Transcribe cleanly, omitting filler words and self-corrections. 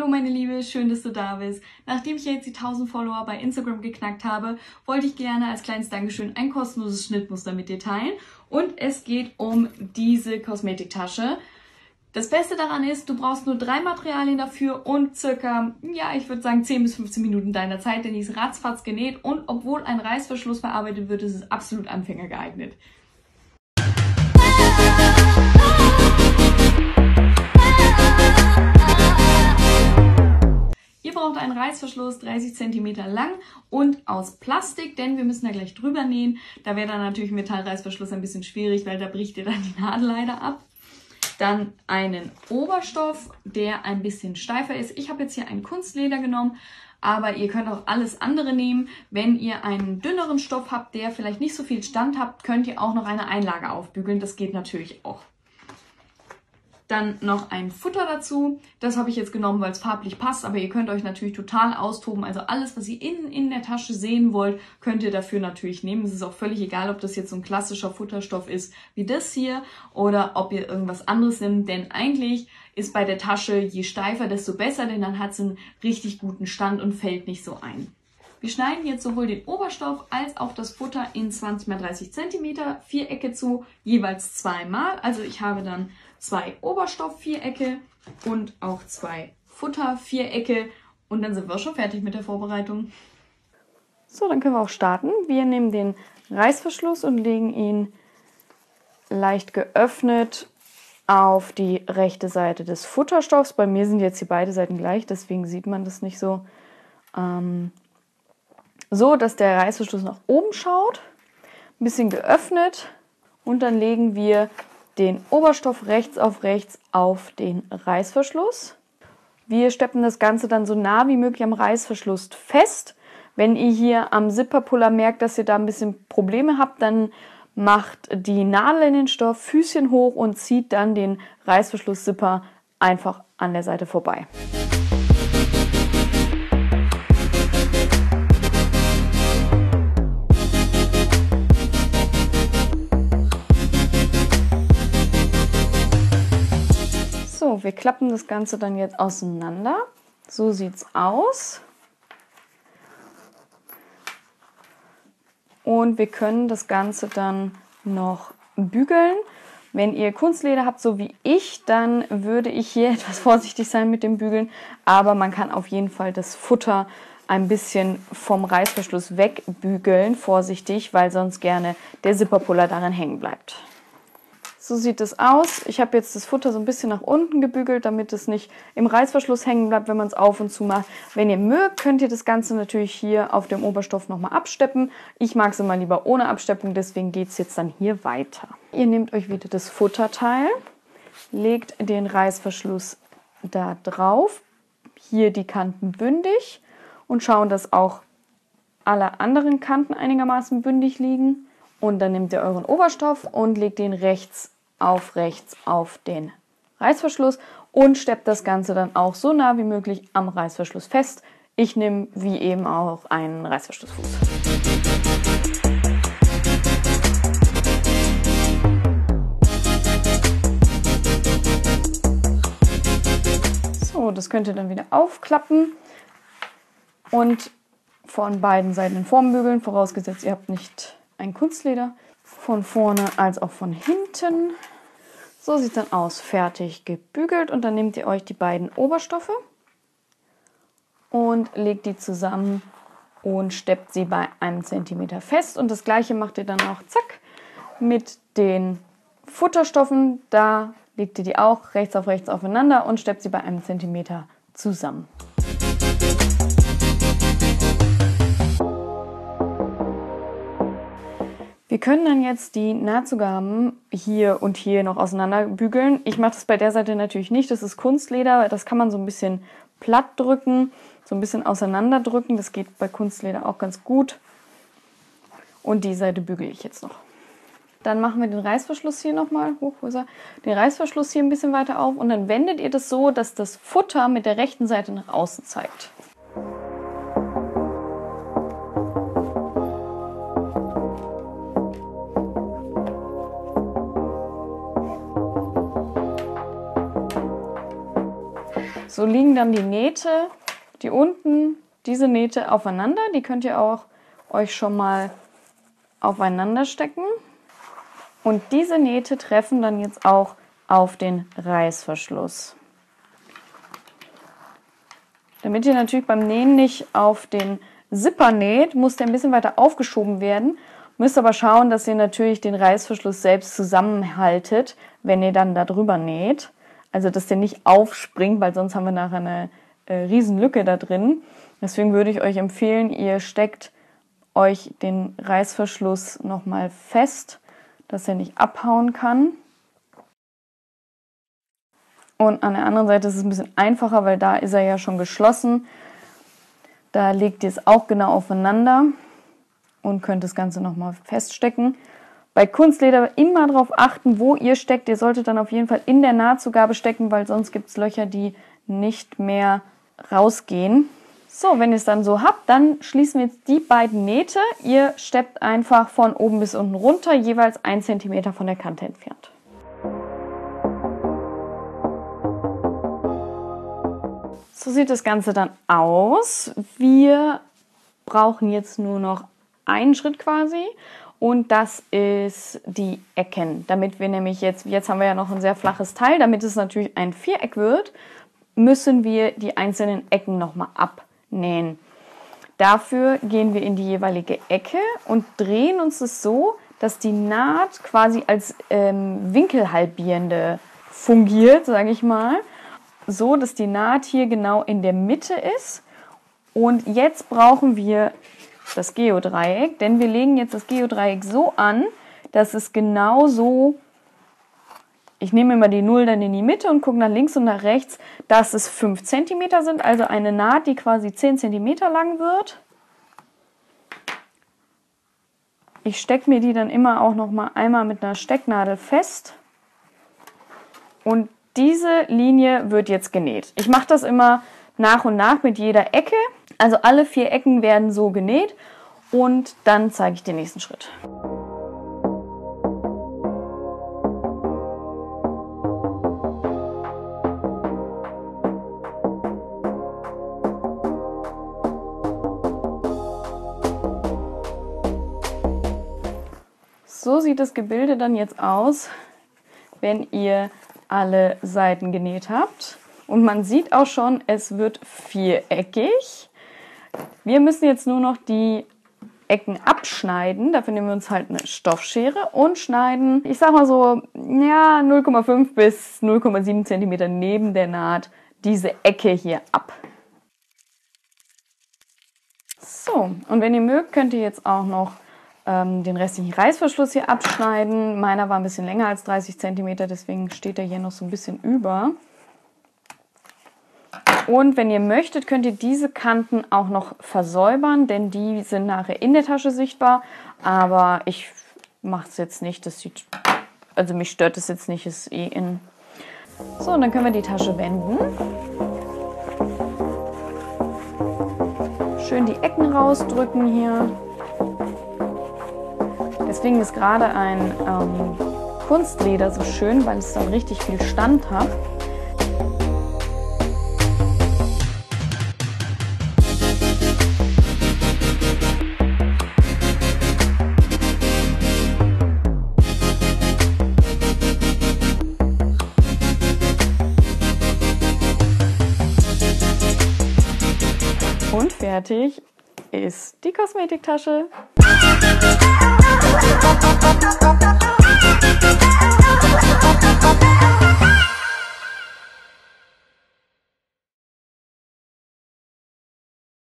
Hallo meine Liebe, schön, dass du da bist. Nachdem ich jetzt die 1000 Follower bei Instagram geknackt habe, wollte ich gerne als kleines Dankeschön ein kostenloses Schnittmuster mit dir teilen. Und es geht um diese Kosmetiktasche. Das Beste daran ist, du brauchst nur 3 Materialien dafür und circa, ja, ich würde sagen 10 bis 15 Minuten deiner Zeit, denn die ist ratzfatz genäht und obwohl ein Reißverschluss verarbeitet wird, ist es absolut anfängergeeignet. Ihr braucht einen Reißverschluss 30 cm lang und aus Plastik, denn wir müssen da gleich drüber nähen. Da wäre dann natürlich ein Metallreißverschluss ein bisschen schwierig, weil da bricht ihr dann die Nadel leider ab. Dann einen Oberstoff, der ein bisschen steifer ist. Ich habe jetzt hier ein Kunstleder genommen, aber ihr könnt auch alles andere nehmen. Wenn ihr einen dünneren Stoff habt, der vielleicht nicht so viel Stand habt, könnt ihr auch noch eine Einlage aufbügeln. Das geht natürlich auch. Dann noch ein Futter dazu. Das habe ich jetzt genommen, weil es farblich passt, aber ihr könnt euch natürlich total austoben. Also alles, was ihr innen in der Tasche sehen wollt, könnt ihr dafür natürlich nehmen. Es ist auch völlig egal, ob das jetzt so ein klassischer Futterstoff ist wie das hier oder ob ihr irgendwas anderes nehmt. Denn eigentlich ist bei der Tasche je steifer, desto besser, denn dann hat sie einen richtig guten Stand und fällt nicht so ein. Wir schneiden jetzt sowohl den Oberstoff als auch das Futter in 20 x 30 cm Vierecke zu, jeweils zweimal. Also ich habe dann 2 Oberstoff-Vierecke und auch 2 Futter-Vierecke und dann sind wir schon fertig mit der Vorbereitung. So, dann können wir auch starten. Wir nehmen den Reißverschluss und legen ihn leicht geöffnet auf die rechte Seite des Futterstoffs. Bei mir sind jetzt hier beide Seiten gleich, deswegen sieht man das nicht so. So, dass der Reißverschluss nach oben schaut, ein bisschen geöffnet und dann legen wir den Oberstoff rechts auf den Reißverschluss. Wir steppen das Ganze dann so nah wie möglich am Reißverschluss fest. Wenn ihr hier am Zipperpuller merkt, dass ihr da ein bisschen Probleme habt, dann macht die Nadel in den Stoff, Füßchen hoch und zieht dann den Reißverschluss-Zipper einfach an der Seite vorbei. So, wir klappen das Ganze dann jetzt auseinander. So sieht es aus. Und wir können das Ganze dann noch bügeln. Wenn ihr Kunstleder habt, so wie ich, dann würde ich hier etwas vorsichtig sein mit dem Bügeln. Aber man kann auf jeden Fall das Futter ein bisschen vom Reißverschluss wegbügeln, vorsichtig, weil sonst gerne der Zipperpuller daran hängen bleibt. So sieht es aus. Ich habe jetzt das Futter so ein bisschen nach unten gebügelt, damit es nicht im Reißverschluss hängen bleibt, wenn man es auf und zu macht. Wenn ihr mögt, könnt ihr das Ganze natürlich hier auf dem Oberstoff nochmal absteppen. Ich mag es immer lieber ohne Absteppung, deswegen geht es jetzt dann hier weiter. Ihr nehmt euch wieder das Futterteil, legt den Reißverschluss da drauf, hier die Kanten bündig und schauen, dass auch alle anderen Kanten einigermaßen bündig liegen. Und dann nehmt ihr euren Oberstoff und legt den rechts auf den Reißverschluss und steppt das Ganze dann auch so nah wie möglich am Reißverschluss fest. Ich nehme wie eben auch einen Reißverschlussfuß. So, das könnt ihr dann wieder aufklappen und von beiden Seiten in Form bügeln, vorausgesetzt ihr habt nicht ein Kunstleder, von vorne als auch von hinten. So sieht es dann aus, fertig gebügelt und dann nehmt ihr euch die beiden Oberstoffe und legt die zusammen und steppt sie bei 1 cm fest und das gleiche macht ihr dann auch zack mit den Futterstoffen, da legt ihr die auch rechts aufeinander und steppt sie bei 1 cm zusammen. Wir können dann jetzt die Nahtzugaben hier und hier noch auseinander bügeln. Ich mache das bei der Seite natürlich nicht, das ist Kunstleder, das kann man so ein bisschen platt drücken, so ein bisschen auseinander drücken. Das geht bei Kunstleder auch ganz gut. Und die Seite bügele ich jetzt noch. Dann machen wir den Reißverschluss hier nochmal, den Reißverschluss hier ein bisschen weiter auf und dann wendet ihr das so, dass das Futter mit der rechten Seite nach außen zeigt. So liegen dann die Nähte, die unten, diese Nähte aufeinander. Die könnt ihr auch euch schon mal aufeinander stecken. Und diese Nähte treffen dann jetzt auch auf den Reißverschluss. Damit ihr natürlich beim Nähen nicht auf den Zipper näht, muss der ein bisschen weiter aufgeschoben werden. Müsst aber schauen, dass ihr natürlich den Reißverschluss selbst zusammenhaltet, wenn ihr dann da drüber näht. Also dass der nicht aufspringt, weil sonst haben wir nachher eine riesen Lücke da drin. Deswegen würde ich euch empfehlen, ihr steckt euch den Reißverschluss nochmal fest, dass er nicht abhauen kann. Und an der anderen Seite ist es ein bisschen einfacher, weil da ist er ja schon geschlossen. Da legt ihr es auch genau aufeinander und könnt das Ganze nochmal feststecken. Bei Kunstleder immer darauf achten, wo ihr steckt. Ihr solltet dann auf jeden Fall in der Nahtzugabe stecken, weil sonst gibt es Löcher, die nicht mehr rausgehen. So, wenn ihr es dann so habt, dann schließen wir jetzt die beiden Nähte. Ihr steppt einfach von oben bis unten runter, jeweils 1 cm von der Kante entfernt. So sieht das Ganze dann aus. Wir brauchen jetzt nur noch einen Schritt quasi und das ist die Ecken. Damit wir nämlich jetzt haben wir ja noch ein sehr flaches Teil, damit es natürlich ein Viereck wird, müssen wir die einzelnen Ecken nochmal abnähen. Dafür gehen wir in die jeweilige Ecke und drehen uns das so, dass die Naht quasi als Winkelhalbierende fungiert, sage ich mal. So, dass die Naht hier genau in der Mitte ist. Und jetzt brauchen wir das Geodreieck, denn wir legen jetzt das Geodreieck so an, dass es genau so, ich nehme immer die 0 dann in die Mitte und gucke nach links und nach rechts, dass es 5 cm sind, also eine Naht, die quasi 10 cm lang wird. Ich stecke mir die dann immer auch noch mal einmal mit einer Stecknadel fest und diese Linie wird jetzt genäht. Ich mache das immer nach und nach mit jeder Ecke. Also alle 4 Ecken werden so genäht und dann zeige ich den nächsten Schritt. So sieht das Gebilde dann jetzt aus, wenn ihr alle Seiten genäht habt. Und man sieht auch schon, es wird viereckig. Wir müssen jetzt nur noch die Ecken abschneiden. Dafür nehmen wir uns halt eine Stoffschere und schneiden, ich sag mal so, ja, 0,5 bis 0,7 cm neben der Naht diese Ecke hier ab. So, und wenn ihr mögt, könnt ihr jetzt auch noch den restlichen Reißverschluss hier abschneiden. Meiner war ein bisschen länger als 30 cm, deswegen steht er hier noch so ein bisschen über. Und wenn ihr möchtet, könnt ihr diese Kanten auch noch versäubern, denn die sind nachher in der Tasche sichtbar. Aber ich mache es jetzt nicht, das sieht, also mich stört es jetzt nicht, ist eh in. So, und dann können wir die Tasche wenden. Schön die Ecken rausdrücken hier. Deswegen ist gerade ein Kunstleder so schön, weil es dann richtig viel Stand hat. Und fertig ist die Kosmetiktasche.